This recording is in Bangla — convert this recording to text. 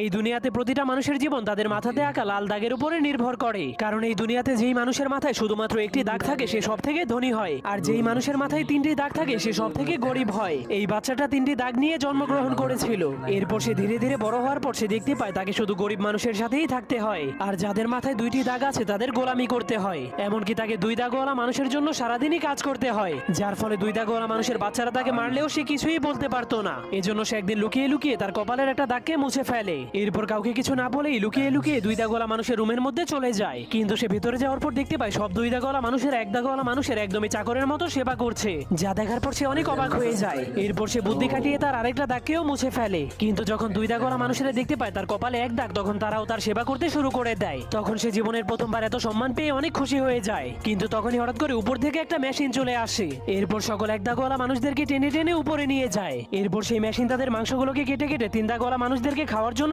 এই দুনিয়াতে প্রতিটা মানুষের জীবন তাদের মাথাতে আঁকা লাল দাগের উপরে নির্ভর করে। কারণ এই দুনিয়াতে যেই মানুষের মাথায় শুধুমাত্র একটি দাগ থাকে সে সব থেকে ধনী হয়, আর যেই মানুষের মাথায় তিনটি দাগ থাকে সে সব থেকে গরিব হয়। এই বাচ্চাটা তিনটি দাগ নিয়ে জন্মগ্রহণ করেছিল। এরপর সে ধীরে ধীরে বড় হওয়ার পর সে দেখতে পায় তাকে শুধু গরিব মানুষের সাথেই থাকতে হয়, আর যাদের মাথায় দুইটি দাগ আছে তাদের গোলামি করতে হয়। এমনকি তাকে দুই দাগওয়ালা মানুষের জন্য সারাদিনই কাজ করতে হয়, যার ফলে দুই দাগওয়ালা মানুষের বাচ্চারা তাকে মারলেও সে কিছুই বলতে পারতো না। এজন্য সে একদিন লুকিয়ে লুকিয়ে তার কপালের একটা দাগকে মুছে ফেলে। এরপর কাউকে কিছু না বলেই লুকিয়ে লুকিয়ে দুই দাগওয়ালা মানুষের রুমের মধ্যে চলে যায়। কিন্তু সে ভিতরে যাওয়ার পর দেখতে পায় সব দুই দাগওয়ালা মানুষের এক দাগওয়ালা মানুষের একদমই চাকরের মতো সেবা করছে, যা দেখার পর সে অনেক অবাক হয়ে যায়। এরপর সে বুদ্ধি খাটিয়ে তার আরেকটা দাগকেও মুছে ফেলে। কিন্তু যখন দুই দাগওয়ালা মানুষেরা দেখতে পায় তার কপালে এক দাগ, তখন তারাও তার সেবা করতে শুরু করে দেয়। তখন সে জীবনের প্রথমবার এত সম্মান পেয়ে অনেক খুশি হয়ে যায়। কিন্তু তখনই হঠাৎ করে উপর থেকে একটা মেশিন চলে আসে। এরপর সকল এক দাগওয়ালা মানুষদেরকে টেনে টেনে উপরে নিয়ে যায়। এরপর সেই মেশিন তাদের মাংসগুলোকে কেটে কেটে তিন দাগওয়ালা মানুষদেরকে খাওয়ার জন্য